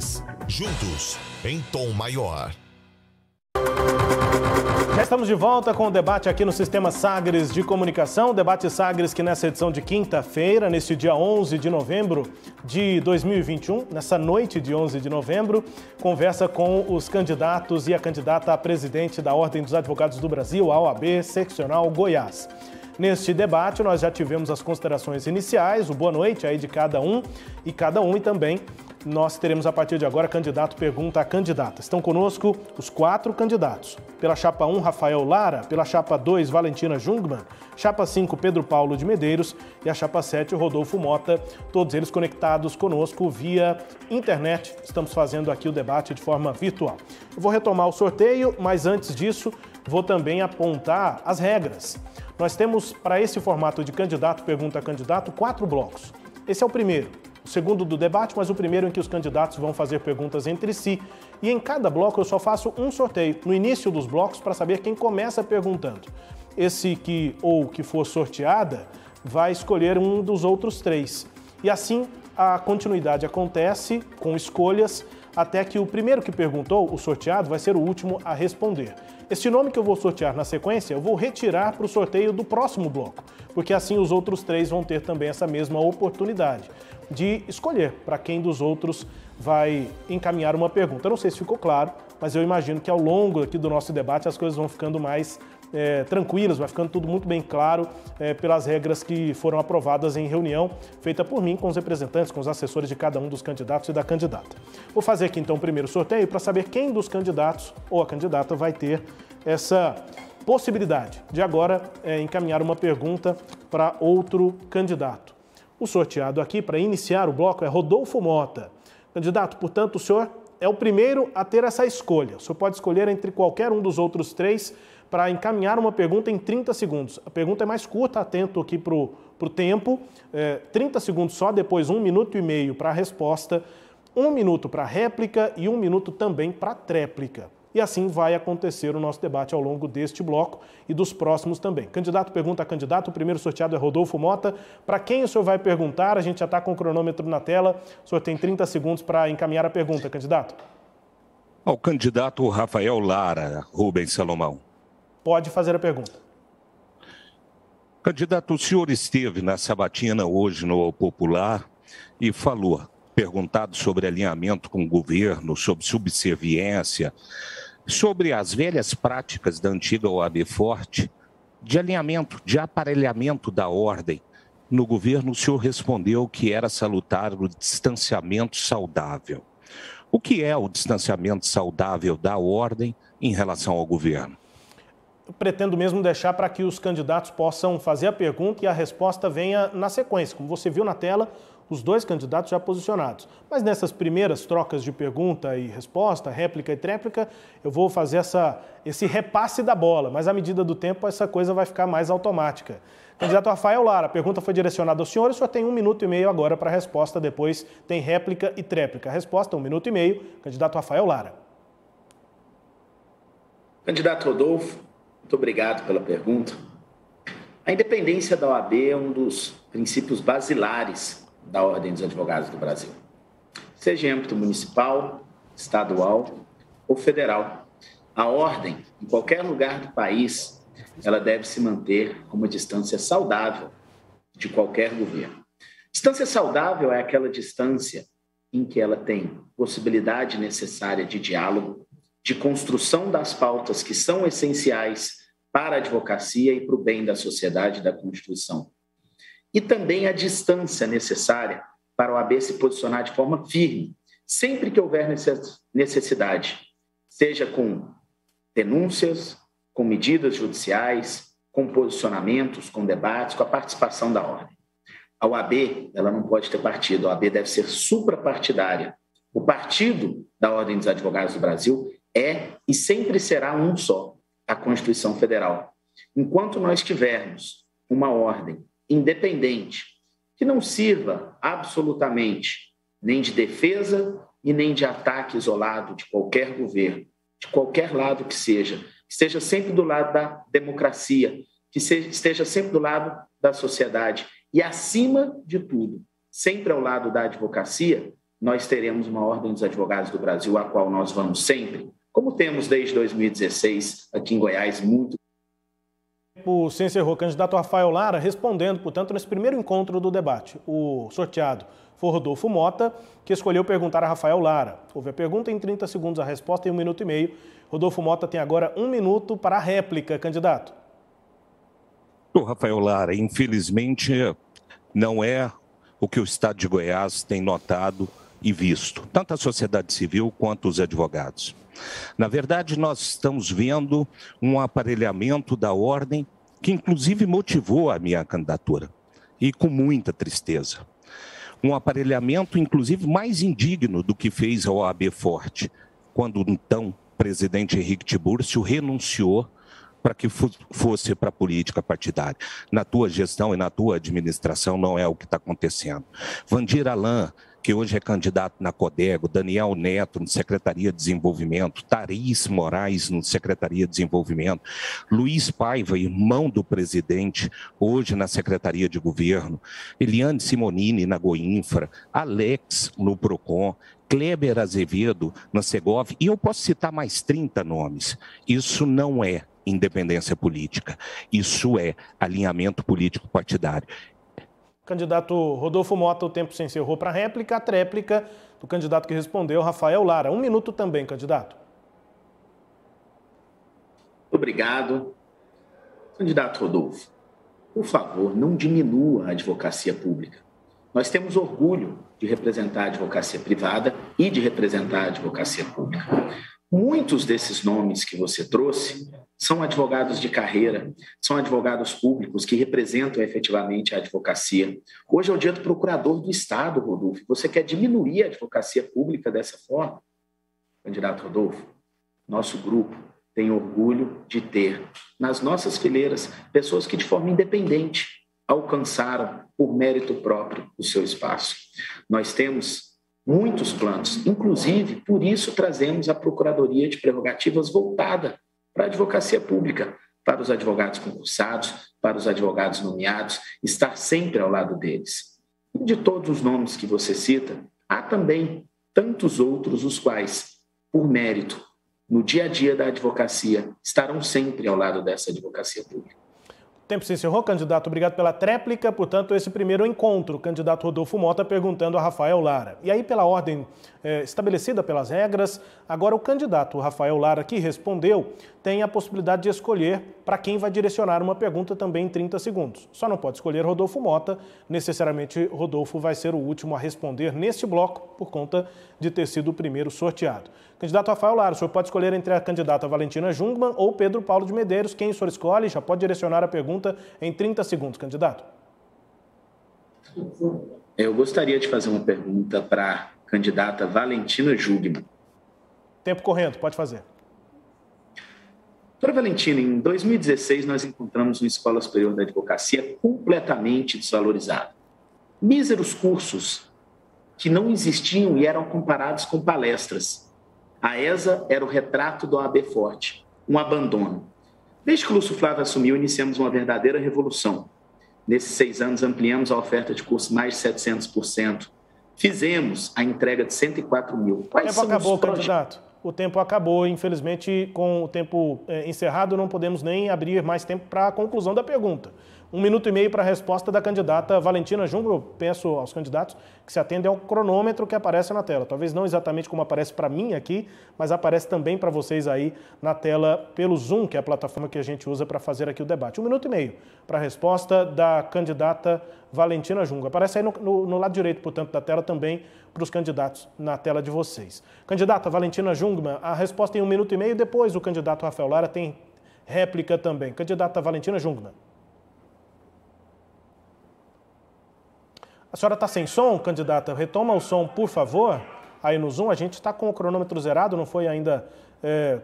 Sagres. Juntos, em tom maior. Já estamos de volta com o debate aqui no Sistema Sagres de Comunicação. Debate Sagres que nessa edição de quinta-feira, neste dia 11 de novembro de 2021, nessa noite de 11 de novembro, conversa com os candidatos e a candidata a presidente da Ordem dos Advogados do Brasil, a OAB, Seccional Goiás. Neste debate, nós já tivemos as considerações iniciais, o boa noite aí de cada um e também nós teremos a partir de agora candidato pergunta a candidata. Estão conosco os 4 candidatos. Pela chapa 1, Rafael Lara, pela chapa 2, Valentina Jungmann, chapa 5, Pedro Paulo de Medeiros e a chapa 7, Rodolfo Mota, todos eles conectados conosco via internet. Estamos fazendo aqui o debate de forma virtual. Eu vou retomar o sorteio, mas antes disso, vou também apontar as regras. Nós temos, para esse formato de candidato pergunta a candidato, 4 blocos. Esse é o primeiro. O segundo do debate, mas o primeiro em que os candidatos vão fazer perguntas entre si. E em cada bloco eu só faço um sorteio, no início dos blocos, para saber quem começa perguntando. Esse que for sorteada vai escolher um dos outros 3. E assim a continuidade acontece com escolhas até que o primeiro que perguntou, o sorteado, vai ser o último a responder. Este nome que eu vou sortear na sequência, eu vou retirar para o sorteio do próximo bloco, porque assim os outros 3 vão ter também essa mesma oportunidade de escolher para quem dos outros vai encaminhar uma pergunta. Eu não sei se ficou claro, mas eu imagino que ao longo aqui do nosso debate as coisas vão ficando mais tranquilas, vai ficando tudo muito bem claro pelas regras que foram aprovadas em reunião feita por mim com os representantes, com os assessores de cada um dos candidatos e da candidata. Vou fazer aqui então o primeiro sorteio para saber quem dos candidatos ou a candidata vai ter essa possibilidade de agora encaminhar uma pergunta para outro candidato. O sorteado aqui para iniciar o bloco é Rodolfo Mota. Candidato, portanto, o senhor é o primeiro a ter essa escolha. O senhor pode escolher entre qualquer um dos outros 3 para encaminhar uma pergunta em 30 segundos. A pergunta é mais curta, atento aqui para o tempo. 30 segundos só, depois 1 minuto e meio para a resposta, 1 minuto para a réplica e 1 minuto também para a tréplica. E assim vai acontecer o nosso debate ao longo deste bloco e dos próximos também. Candidato pergunta a candidato, o primeiro sorteado é Rodolfo Mota. Para quem o senhor vai perguntar, a gente já está com o cronômetro na tela. O senhor tem 30 segundos para encaminhar a pergunta, candidato. Ao candidato Rafael Lara, Rubens Salomão. Pode fazer a pergunta. Candidato, o senhor esteve na sabatina hoje no Popular e falou, perguntado sobre alinhamento com o governo, sobre subserviência, sobre as velhas práticas da antiga OAB Forte, de alinhamento, de aparelhamento da ordem. No governo, o senhor respondeu que era salutar o distanciamento saudável. O que é o distanciamento saudável da ordem em relação ao governo? Eu pretendo mesmo deixar para que os candidatos possam fazer a pergunta e a resposta venha na sequência. Como você viu na tela, os 2 candidatos já posicionados. Mas nessas primeiras trocas de pergunta e resposta, réplica e tréplica, eu vou fazer esse repasse da bola, mas à medida do tempo essa coisa vai ficar mais automática. Candidato Rafael Lara, a pergunta foi direcionada ao senhor, o senhor tem 1 minuto e meio agora para a resposta, depois tem réplica e tréplica. A resposta, 1 minuto e meio, candidato Rafael Lara. Candidato Rodolfo, muito obrigado pela pergunta. A independência da OAB é um dos princípios basilares da Ordem dos Advogados do Brasil, seja em âmbito municipal, estadual ou federal. A ordem, em qualquer lugar do país, ela deve se manter com uma distância saudável de qualquer governo. Distância saudável é aquela distância em que ela tem possibilidade necessária de diálogo, de construção das pautas que são essenciais para a advocacia e para o bem da sociedade e da Constituição. E também a distância necessária para o OAB se posicionar de forma firme, sempre que houver necessidade, seja com denúncias, com medidas judiciais, com posicionamentos, com debates, com a participação da ordem. A OAB, ela não pode ter partido, a OAB deve ser suprapartidária. O partido da Ordem dos Advogados do Brasil é e sempre será um só, a Constituição Federal. Enquanto nós tivermos uma ordem independente, que não sirva absolutamente nem de defesa e nem de ataque isolado de qualquer governo, de qualquer lado que esteja sempre do lado da democracia, que esteja sempre do lado da sociedade e, acima de tudo, sempre ao lado da advocacia, nós teremos uma Ordem dos Advogados do Brasil, a qual nós vamos sempre, como temos desde 2016 aqui em Goiás, muito. O se encerrou. Candidato Rafael Lara respondendo, portanto, nesse primeiro encontro do debate. O sorteado foi Rodolfo Mota, que escolheu perguntar a Rafael Lara. Houve a pergunta em 30 segundos, a resposta em 1 minuto e meio. Rodolfo Mota tem agora 1 minuto para a réplica, candidato. O Rafael Lara, infelizmente, não é o que o Estado de Goiás tem notado e visto, tanto a sociedade civil quanto os advogados. Na verdade, nós estamos vendo um aparelhamento da ordem que, inclusive, motivou a minha candidatura, e com muita tristeza. Um aparelhamento, inclusive, mais indigno do que fez a OAB Forte, quando o então presidente Henrique Tiburcio renunciou para que fosse para a política partidária. Na tua gestão e na tua administração não é o que está acontecendo. Vandir Alan, que hoje é candidato na Codego, Daniel Neto, no Secretaria de Desenvolvimento, Thaís Moraes, no Secretaria de Desenvolvimento, Luiz Paiva, irmão do presidente, hoje na Secretaria de Governo, Eliane Simonini, na Goinfra, Alex, no Procon, Kleber Azevedo, na Segov, e eu posso citar mais 30 nomes. Isso não é independência política, isso é alinhamento político partidário. Candidato Rodolfo Mota, o tempo se encerrou para a réplica. A tréplica do candidato que respondeu, Rafael Lara. 1 minuto também, candidato. Obrigado. Candidato Rodolfo, por favor, não diminua a advocacia pública. Nós temos orgulho de representar a advocacia privada e de representar a advocacia pública. Muitos desses nomes que você trouxe são advogados de carreira, são advogados públicos que representam efetivamente a advocacia. Hoje é o dia do procurador do Estado, Rodolfo. Você quer diminuir a advocacia pública dessa forma? Candidato Rodolfo, nosso grupo tem orgulho de ter nas nossas fileiras pessoas que de forma independente alcançaram por mérito próprio o seu espaço. Nós temos muitos planos, inclusive, por isso trazemos a Procuradoria de Prerrogativas voltada para a advocacia pública, para os advogados concursados, para os advogados nomeados, estar sempre ao lado deles. E de todos os nomes que você cita, há também tantos outros os quais, por mérito, no dia a dia da advocacia, estarão sempre ao lado dessa advocacia pública. O tempo se encerrou, candidato. Obrigado pela tréplica. Portanto, esse primeiro encontro, candidato Rodolfo Mota perguntando a Rafael Lara. E aí, pela ordem estabelecida pelas regras, agora o candidato Rafael Lara, que respondeu, tem a possibilidade de escolher para quem vai direcionar uma pergunta também em 30 segundos. Só não pode escolher Rodolfo Mota. Necessariamente, Rodolfo vai ser o último a responder neste bloco, por conta de ter sido o primeiro sorteado. Candidato Rafael Lara, o senhor pode escolher entre a candidata Valentina Jungmann ou Pedro Paulo de Medeiros. Quem o senhor escolhe? Já pode direcionar a pergunta em 30 segundos, candidato. Eu gostaria de fazer uma pergunta para a candidata Valentina Jungmann. Tempo correndo, pode fazer. Doutora Valentina, em 2016 nós encontramos uma Escola Superior da Advocacia completamente desvalorizada. Míseros cursos que não existiam e eram comparados com palestras. A ESA era o retrato do OAB Forte, um abandono. Desde que o Lúcio Flávio assumiu, iniciamos uma verdadeira revolução. Nesses 6 anos, ampliamos a oferta de cursos mais de 700%. Fizemos a entrega de 104 mil. O tempo acabou, candidato. O tempo acabou. Infelizmente, com o tempo encerrado, não podemos nem abrir mais tempo para a conclusão da pergunta. 1 minuto e meio para a resposta da candidata Valentina Jungmann. Eu peço aos candidatos que se atendem ao cronômetro que aparece na tela. Talvez não exatamente como aparece para mim aqui, mas aparece também para vocês aí na tela pelo Zoom, que é a plataforma que a gente usa para fazer aqui o debate. 1 minuto e meio para a resposta da candidata Valentina Jungmann. Aparece aí no lado direito, portanto, da tela também para os candidatos na tela de vocês. Candidata Valentina Jungmann, a resposta em 1 minuto e meio. Depois o candidato Rafael Lara tem réplica também. Candidata Valentina Jungmann. A senhora está sem som, candidata? Retoma o som, por favor, aí no Zoom. A gente está com o cronômetro zerado, não foi ainda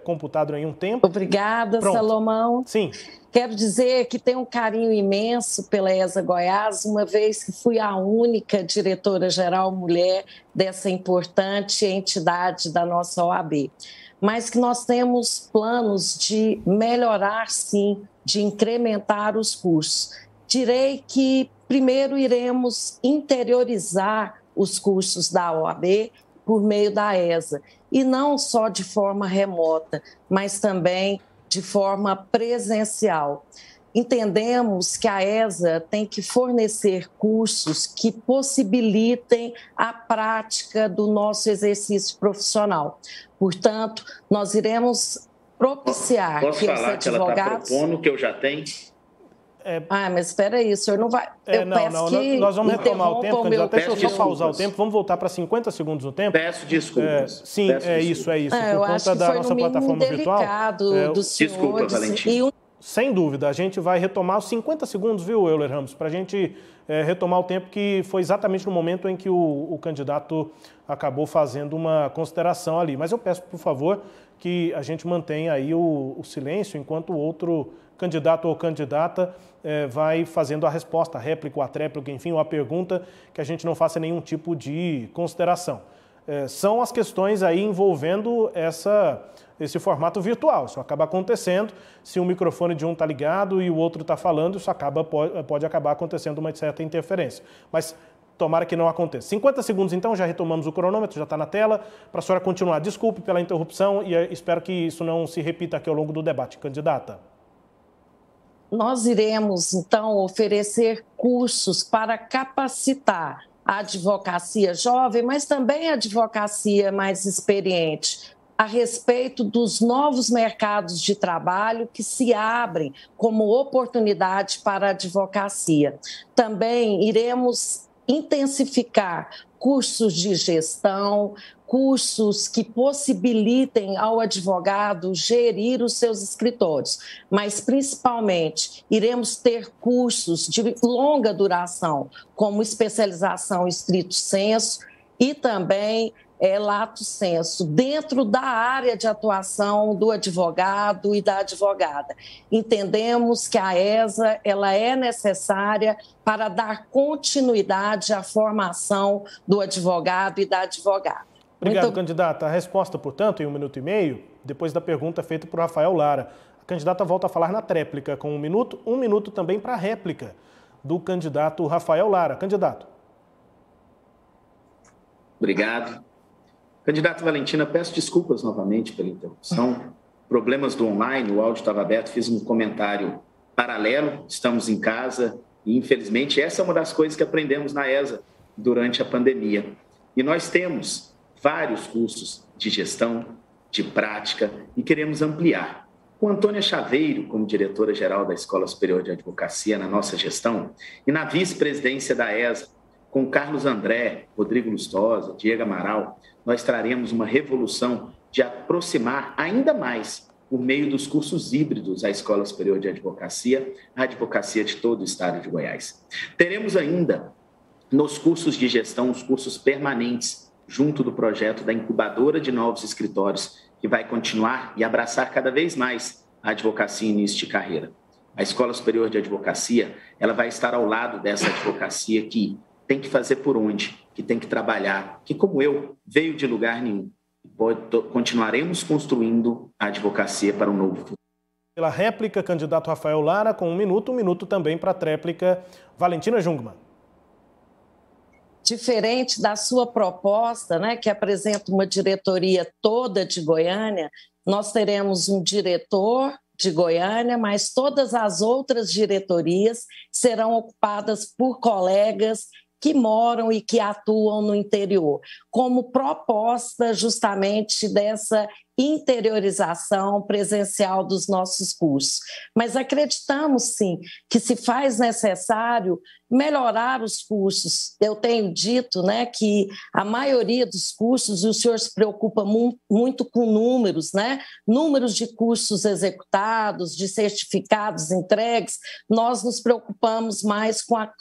computado em um tempo. Obrigada, Pronto. Salomão. Sim. Quero dizer que tenho um carinho imenso pela ESA Goiás, uma vez que fui a única diretora-geral mulher dessa importante entidade da nossa OAB. Mas que nós temos planos de melhorar, sim, de incrementar os cursos. Direi que primeiro iremos interiorizar os cursos da OAB, por meio da ESA, e não só de forma remota, mas também de forma presencial. Entendemos que a ESA tem que fornecer cursos que possibilitem a prática do nosso exercício profissional. Portanto, nós iremos propiciar que os advogados... Posso falar que ela está propondo que eu já tenho? Mas espera aí, o senhor não vai... Nós vamos retomar o tempo, candidato. Deixa eu só pausar o tempo. Vamos voltar para 50 segundos no tempo. Peço desculpas. Sim, isso. Por conta da nossa plataforma virtual. Desculpa, Valentim. Sem dúvida, a gente vai retomar os 50 segundos, viu, Euler Ramos, para a gente retomar o tempo que foi exatamente no momento em que o candidato acabou fazendo uma consideração ali. Mas eu peço, por favor, que a gente mantenha aí o silêncio enquanto o outro candidato ou candidata vai fazendo a resposta, a réplica, ou a tréplica, enfim, ou a pergunta, que a gente não faça nenhum tipo de consideração. São as questões aí envolvendo esse formato virtual. Isso acaba acontecendo, se o microfone de um está ligado e o outro está falando, isso pode acabar acontecendo uma certa interferência. Mas tomara que não aconteça. 50 segundos então, já retomamos o cronômetro, já está na tela, para a senhora continuar. Desculpe pela interrupção e espero que isso não se repita aqui ao longo do debate. Candidata. Nós iremos, então, oferecer cursos para capacitar a advocacia jovem, mas também a advocacia mais experiente, a respeito dos novos mercados de trabalho que se abrem como oportunidade para a advocacia. Também iremos intensificar cursos de gestão, cursos que possibilitem ao advogado gerir os seus escritórios, mas principalmente iremos ter cursos de longa duração, como especialização estrito sensu e também lato sensu, dentro da área de atuação do advogado e da advogada. Entendemos que a ESA ela é necessária para dar continuidade à formação do advogado e da advogada. Obrigado, candidata. A resposta, portanto, em 1 minuto e meio, depois da pergunta feita por Rafael Lara. A candidata volta a falar na tréplica com 1 minuto também para a réplica do candidato Rafael Lara. Candidato. Obrigado. Candidata Valentina, peço desculpas novamente pela interrupção. Problemas do online, o áudio estava aberto, fiz um comentário paralelo, estamos em casa e, infelizmente, essa é uma das coisas que aprendemos na ESA durante a pandemia. E nós temos vários cursos de gestão, de prática e queremos ampliar. Com Antônia Chaveiro como diretora-geral da Escola Superior de Advocacia na nossa gestão e na vice-presidência da ESA, com Carlos André, Rodrigo Lustosa, Diego Amaral, nós traremos uma revolução de aproximar ainda mais, por meio dos cursos híbridos, a Escola Superior de Advocacia, a advocacia de todo o estado de Goiás. Teremos ainda, nos cursos de gestão, os cursos permanentes, junto do projeto da incubadora de novos escritórios, que vai continuar e abraçar cada vez mais a advocacia em início de carreira. A Escola Superior de Advocacia, ela vai estar ao lado dessa advocacia que tem que fazer por onde, que tem que trabalhar, que como eu, veio de lugar nenhum. Continuaremos construindo a advocacia para um novo futuro. Pela réplica, candidato Rafael Lara, com 1 minuto também para a tréplica, Valentina Jungmann. Diferente da sua proposta, né, que apresenta uma diretoria toda de Goiânia, nós teremos um diretor de Goiânia, mas todas as outras diretorias serão ocupadas por colegas que moram e que atuam no interior, como proposta justamente dessa interiorização presencial dos nossos cursos. Mas acreditamos, sim, que se faz necessário melhorar os cursos. Eu tenho dito, né, que a maioria dos cursos, e o senhor se preocupa muito com números, né? Números de cursos executados, de certificados entregues, nós nos preocupamos mais com a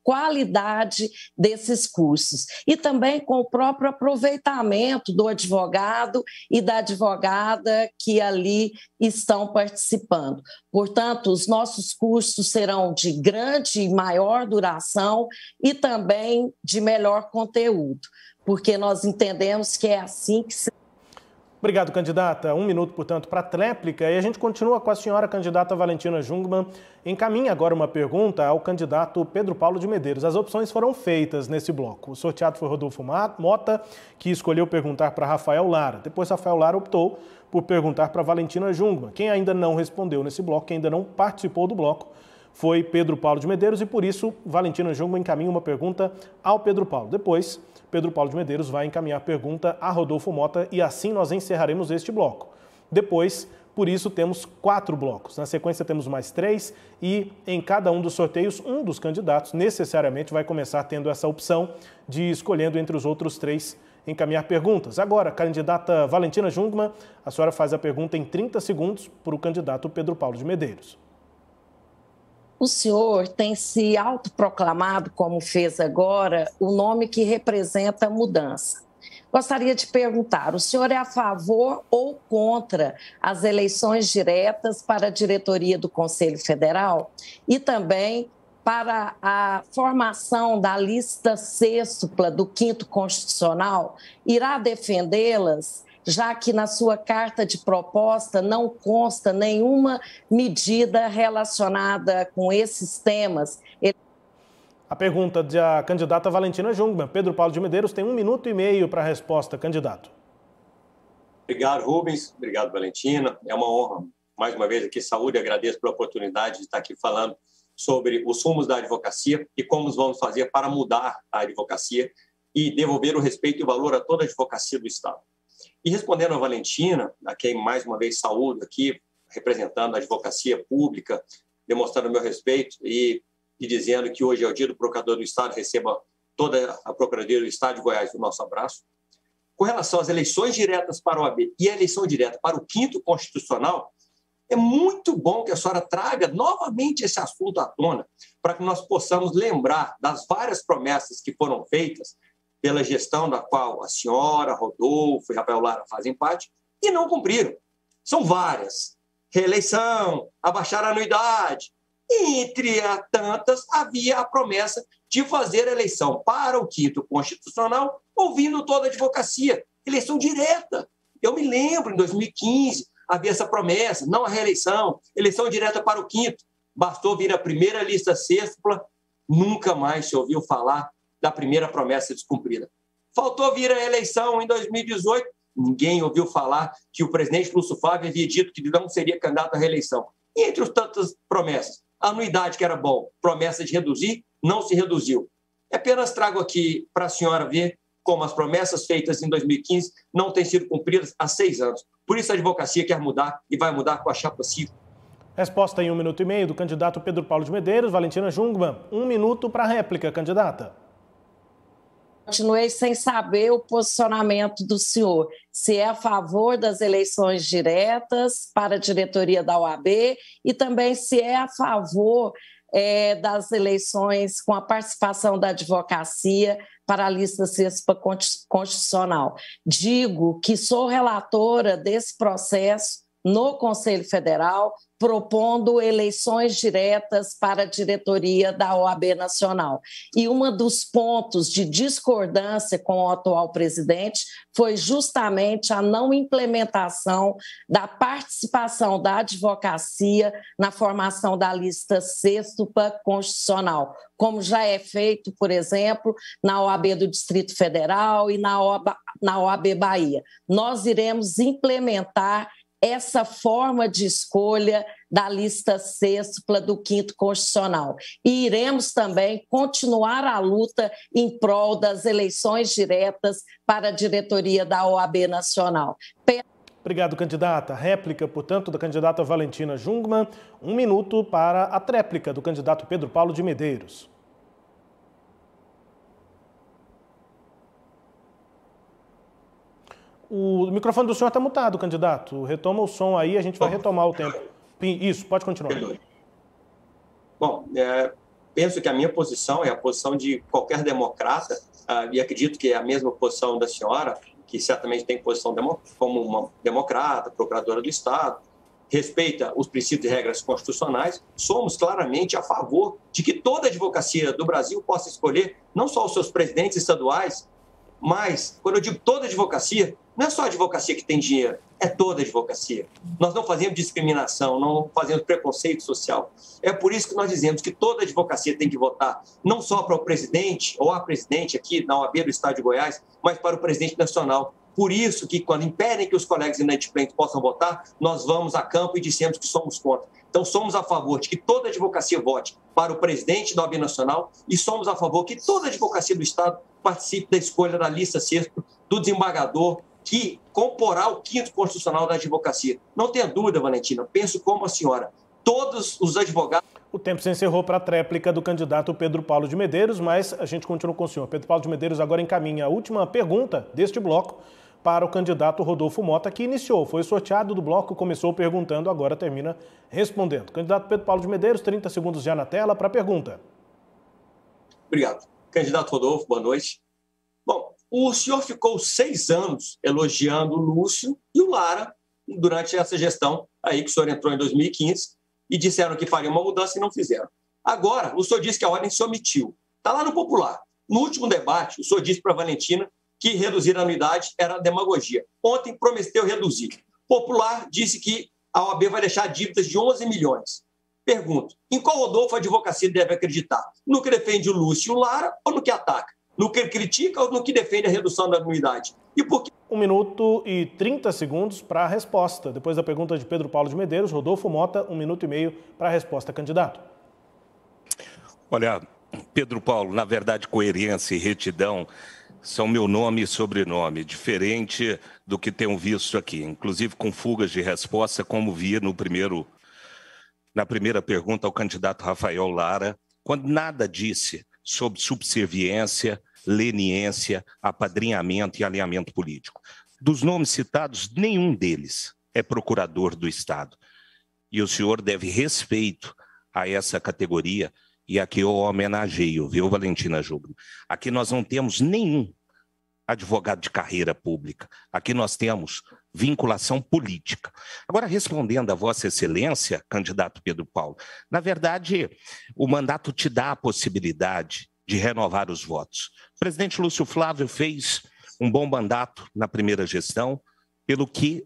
qualidade desses cursos e também com o próprio aproveitamento do advogado e da advogada que ali estão participando. Portanto, os nossos cursos serão de grande e maior duração e também de melhor conteúdo, porque nós entendemos que é assim que se... Obrigado, candidata. 1 minuto, portanto, para a tréplica. E a gente continua com a senhora candidata Valentina Jungmann. Encaminha agora uma pergunta ao candidato Pedro Paulo de Medeiros. As opções foram feitas nesse bloco. O sorteado foi Rodolfo Mota, que escolheu perguntar para Rafael Lara. Depois, Rafael Lara optou por perguntar para Valentina Jungmann. Quem ainda não respondeu nesse bloco, quem ainda não participou do bloco, foi Pedro Paulo de Medeiros e, por isso, Valentina Jungmann encaminha uma pergunta ao Pedro Paulo. Depois, Pedro Paulo de Medeiros vai encaminhar a pergunta a Rodolfo Mota e assim nós encerraremos este bloco. Depois, por isso, temos 4 blocos. Na sequência, temos mais 3 e em cada um dos sorteios, um dos candidatos necessariamente vai começar tendo essa opção de escolhendo entre os outros 3 encaminhar perguntas. Agora, candidata Valentina Jungmann, a senhora faz a pergunta em 30 segundos para o candidato Pedro Paulo de Medeiros. O senhor tem se autoproclamado, como fez agora, o nome que representa a mudança. Gostaria de perguntar, o senhor é a favor ou contra as eleições diretas para a diretoria do Conselho Federal e também para a formação da lista sêxtupla do 5º Constitucional? Irá defendê-las, já que na sua carta de proposta não consta nenhuma medida relacionada com esses temas? A pergunta da candidata Valentina Jungmann. Pedro Paulo de Medeiros tem 1 minuto e meio para a resposta, candidato. Obrigado, Rubens. Obrigado, Valentina. É uma honra, mais uma vez, aqui, saúde. Agradeço pela oportunidade de estar aqui falando sobre os rumos da advocacia e como vamos fazer para mudar a advocacia e devolver o respeito e o valor a toda a advocacia do Estado. E respondendo a Valentina, a quem mais uma vez saúdo aqui, representando a advocacia pública, demonstrando o meu respeito e dizendo que hoje é o dia do Procurador do Estado, receba toda a Procuradoria do Estado de Goiás o nosso abraço. Com relação às eleições diretas para o OAB e a eleição direta para o 5º Constitucional, é muito bom que a senhora traga novamente esse assunto à tona, para que nós possamos lembrar das várias promessas que foram feitas pela gestão da qual a senhora, Rodolfo e Rafael Lara fazem parte, e não cumpriram. São várias. Reeleição, abaixar a anuidade. E, entre tantas, havia a promessa de fazer a eleição para o 5º Constitucional, ouvindo toda a advocacia. Eleição direta. Eu me lembro, em 2015, havia essa promessa, não a reeleição, eleição direta para o 5º. Bastou vir a primeira lista sêxtupla, nunca mais se ouviu falar da primeira promessa descumprida. Faltou vir a eleição em 2018, ninguém ouviu falar que o presidente Lúcio Flávio havia dito que não seria candidato à reeleição. E entre as tantas promessas, a anuidade que era bom, promessa de reduzir, não se reduziu. Apenas trago aqui para a senhora ver como as promessas feitas em 2015 não têm sido cumpridas há 6 anos. Por isso a advocacia quer mudar e vai mudar com a chapa 5. Resposta em 1 minuto e meio do candidato Pedro Paulo de Medeiros. Valentina Jungmann, 1 minuto para a réplica, candidata. Continuei sem saber o posicionamento do senhor, se é a favor das eleições diretas para a diretoria da OAB e também se é a favor das eleições com a participação da advocacia para a lista sêxtupla constitucional. Digo que sou relatora desse processo no Conselho Federal, propondo eleições diretas para a diretoria da OAB Nacional. E um dos pontos de discordância com o atual presidente foi justamente a não implementação da participação da advocacia na formação da lista sêxtupla constitucional, como já é feito, por exemplo, na OAB do Distrito Federal e na OAB Bahia. Nós iremos implementar essa forma de escolha da lista sêxtupla do 5º Constitucional. E iremos também continuar a luta em prol das eleições diretas para a diretoria da OAB Nacional. Obrigado, candidata. Réplica, portanto, da candidata Valentina Jungmann. 1 minuto para a tréplica do candidato Pedro Paulo de Medeiros. O microfone do senhor está mutado, candidato. Retoma o som aí, a gente vai retomar o tempo. Isso, pode continuar. Bom, penso que a minha posição é a posição de qualquer democrata, e acredito que é a mesma posição da senhora, que certamente tem posição como uma democrata, procuradora do Estado, respeita os princípios e regras constitucionais. Somos claramente a favor de que toda a advocacia do Brasil possa escolher não só os seus presidentes estaduais, Mas, quando eu digo toda advocacia, não é só a advocacia que tem dinheiro, é toda a advocacia. Nós não fazemos discriminação, não fazemos preconceito social. É por isso que nós dizemos que toda a advocacia tem que votar, não só para o presidente ou a presidente aqui na OAB do Estado de Goiás, mas para o presidente nacional. Por isso que, quando impedem que os colegas inadimplentes possam votar, nós vamos a campo e dissemos que somos contra. Então, somos a favor de que toda a advocacia vote para o presidente da OAB Nacional e somos a favor que toda a advocacia do Estado participe da escolha da lista sexta do desembargador que comporá o 5º constitucional da advocacia. Não tenha dúvida, Valentina, penso como a senhora. Todos os advogados... O tempo se encerrou para a tréplica do candidato Pedro Paulo de Medeiros, mas a gente continua com o senhor. Pedro Paulo de Medeiros agora encaminha a última pergunta deste bloco para o candidato Rodolfo Mota, que iniciou, foi sorteado do bloco, começou perguntando, agora termina respondendo. Candidato Pedro Paulo de Medeiros, 30 segundos já na tela para a pergunta. Obrigado. Candidato Rodolfo, boa noite. Bom, o senhor ficou 6 anos elogiando o Lúcio e o Lara durante essa gestão aí que o senhor entrou em 2015 e disseram que faria uma mudança e não fizeram. Agora, o senhor disse que a ordem se omitiu. Está lá no Popular. No último debate, o senhor disse para a Valentina que reduzir a anuidade era demagogia. Ontem prometeu reduzir. Popular disse que a OAB vai deixar dívidas de 11 milhões. Pergunto, em qual Rodolfo a advocacia deve acreditar? No que defende o Lúcio e o Lara ou no que ataca? No que critica ou no que defende a redução da anuidade? E por que... 1 minuto e 30 segundos para a resposta. Depois da pergunta de Pedro Paulo de Medeiros, Rodolfo Mota, 1 minuto e meio para a resposta, candidato. Olha, Pedro Paulo, na verdade, coerência e retidão são meu nome e sobrenome, diferente do que tenho visto aqui, inclusive com fugas de resposta, como vi na primeira pergunta ao candidato Rafael Lara, quando nada disse sobre subserviência, leniência, apadrinhamento e alinhamento político. Dos nomes citados, nenhum deles é procurador do Estado. E o senhor deve respeito a essa categoria, e aqui eu homenageio, viu, Valentina Júbilo? Aqui nós não temos nenhum advogado de carreira pública. Aqui nós temos vinculação política. Agora, respondendo a Vossa Excelência, candidato Pedro Paulo, na verdade, o mandato te dá a possibilidade de renovar os votos. O presidente Lúcio Flávio fez um bom mandato na primeira gestão, pelo que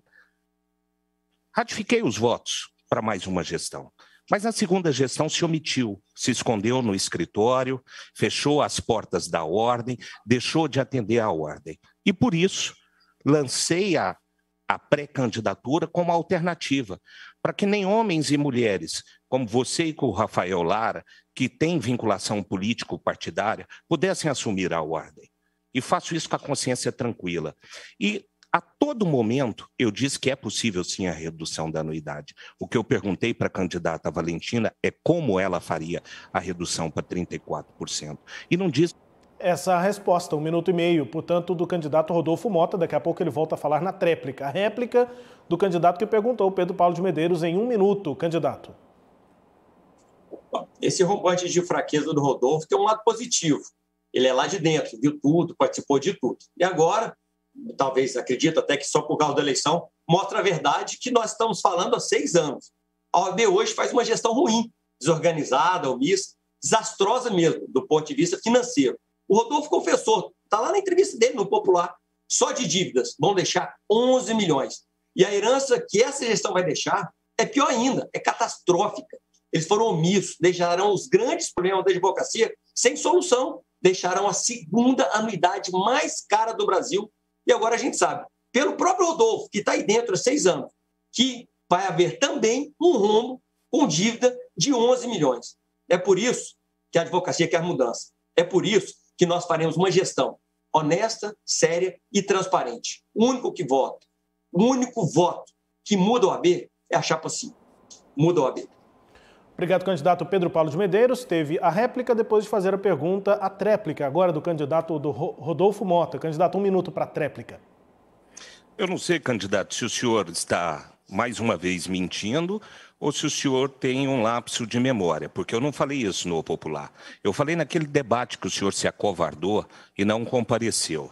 ratifiquei os votos para mais uma gestão. Mas na segunda gestão se omitiu, se escondeu no escritório, fechou as portas da ordem, deixou de atender à ordem. E por isso lancei a pré-candidatura como alternativa, para que nem homens e mulheres, como você e com o Rafael Lara, que têm vinculação político-partidária, pudessem assumir a ordem. E faço isso com a consciência tranquila. E a todo momento, eu disse que é possível, sim, a redução da anuidade. O que eu perguntei para a candidata Valentina é como ela faria a redução para 34%. E não disse... Essa resposta, 1 minuto e meio, portanto, do candidato Rodolfo Mota. Daqui a pouco ele volta a falar na tréplica. A réplica do candidato que perguntou, Pedro Paulo de Medeiros, em 1 minuto. Candidato. Esse rompante de fraqueza do Rodolfo tem um lado positivo. Ele é lá de dentro, viu tudo, participou de tudo. E agora... talvez acredito até que só por causa da eleição, mostra a verdade que nós estamos falando há 6 anos. A OAB hoje faz uma gestão ruim, desorganizada, omissa, desastrosa mesmo, do ponto de vista financeiro. O Rodolfo confessou, está lá na entrevista dele no Popular, só de dívidas vão deixar 11 milhões. E a herança que essa gestão vai deixar é pior ainda, é catastrófica. Eles foram omissos, deixaram os grandes problemas da advocacia sem solução, deixaram a segunda anuidade mais cara do Brasil. E agora a gente sabe, pelo próprio Rodolfo, que está aí dentro há 6 anos, que vai haver também um rombo com dívida de 11 milhões. É por isso que a advocacia quer mudança. É por isso que nós faremos uma gestão honesta, séria e transparente. O único voto que muda o OAB é a chapa 5. Muda o OAB. Obrigado, candidato Pedro Paulo de Medeiros. Teve a réplica depois de fazer a pergunta, a tréplica agora do candidato do Rodolfo Mota. Candidato, 1 minuto para a tréplica. Eu não sei, candidato, se o senhor está mais uma vez mentindo ou se o senhor tem um lapso de memória, porque eu não falei isso no Popular. Eu falei naquele debate que o senhor se acovardou e não compareceu.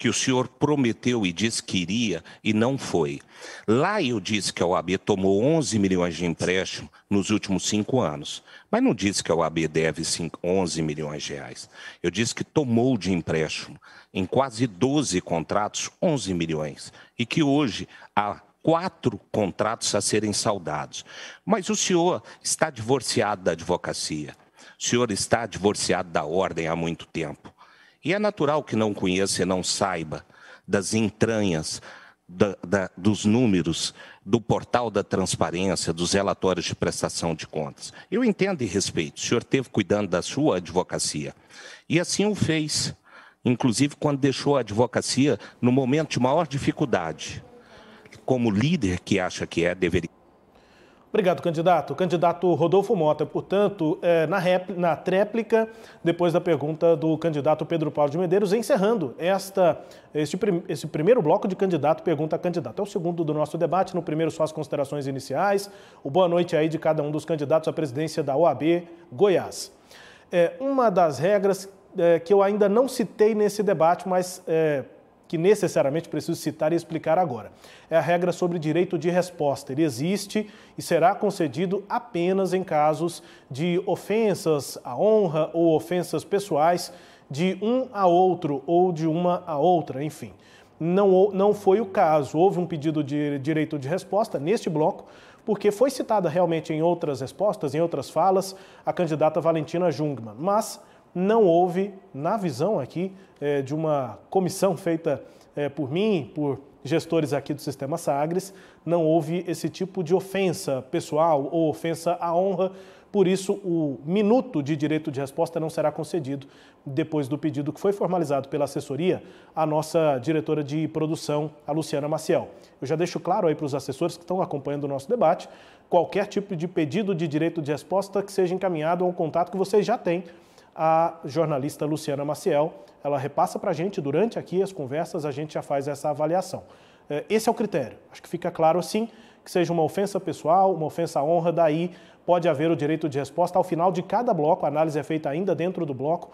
que o senhor prometeu e disse que iria e não foi. Lá eu disse que a OAB tomou 11 milhões de empréstimo nos últimos 5 anos, mas não disse que a OAB deve 11 milhões de reais. Eu disse que tomou de empréstimo em quase 12 contratos 11 milhões e que hoje há 4 contratos a serem saldados. Mas o senhor está divorciado da advocacia, o senhor está divorciado da ordem há muito tempo. E é natural que não conheça e não saiba das entranhas, dos números, do portal da transparência, dos relatórios de prestação de contas. Eu entendo e respeito, o senhor esteve cuidando da sua advocacia. E assim o fez, inclusive quando deixou a advocacia no momento de maior dificuldade. Como líder que acha que deveria... Obrigado, candidato. Candidato Rodolfo Mota, portanto, na tréplica, depois da pergunta do candidato Pedro Paulo de Medeiros, encerrando esse primeiro bloco de candidato pergunta a candidato. É o segundo do nosso debate, no primeiro só as considerações iniciais. O boa noite aí de cada um dos candidatos à presidência da OAB Goiás. Uma das regras que eu ainda não citei nesse debate, mas que necessariamente preciso citar e explicar agora. É a regra sobre direito de resposta. Ele existe e será concedido apenas em casos de ofensas à honra ou ofensas pessoais de um a outro ou de uma a outra, enfim. Não foi o caso. Houve um pedido de direito de resposta neste bloco, porque foi citada realmente em outras respostas, em outras falas, a candidata Valentina Jungmann, mas não houve, na visão aqui de uma comissão feita por mim, por gestores aqui do Sistema Sagres, não houve esse tipo de ofensa pessoal ou ofensa à honra. Por isso, o minuto de direito de resposta não será concedido depois do pedido que foi formalizado pela assessoria à nossa diretora de produção, a Luciana Maciel. Eu já deixo claro aí para os assessores que estão acompanhando o nosso debate, qualquer tipo de pedido de direito de resposta que seja encaminhado a um contato que vocês já têm. A jornalista Luciana Maciel, ela repassa para a gente durante aqui as conversas, a gente já faz essa avaliação. Esse é o critério. Acho que fica claro assim, que seja uma ofensa pessoal, uma ofensa à honra, daí pode haver o direito de resposta ao final de cada bloco, a análise é feita ainda dentro do bloco,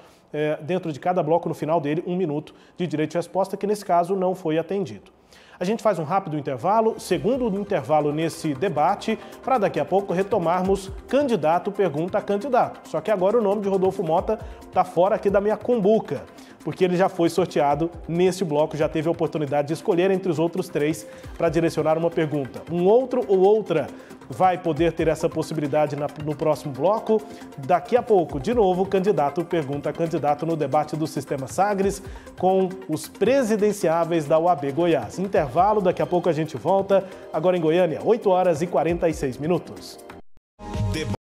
dentro de cada bloco, no final dele, 1 minuto de direito de resposta, que nesse caso não foi atendido. A gente faz um rápido intervalo, segundo intervalo nesse debate, para daqui a pouco retomarmos candidato pergunta a candidato. Só que agora o nome de Rodolfo Mota está fora aqui da minha cumbuca, porque ele já foi sorteado nesse bloco, já teve a oportunidade de escolher entre os outros 3 para direcionar uma pergunta. Um outro ou outra vai poder ter essa possibilidade no próximo bloco. Daqui a pouco, de novo, candidato pergunta a candidato no debate do Sistema Sagres com os presidenciáveis da OAB Goiás. Intervalo, daqui a pouco a gente volta. Agora em Goiânia, 8h46.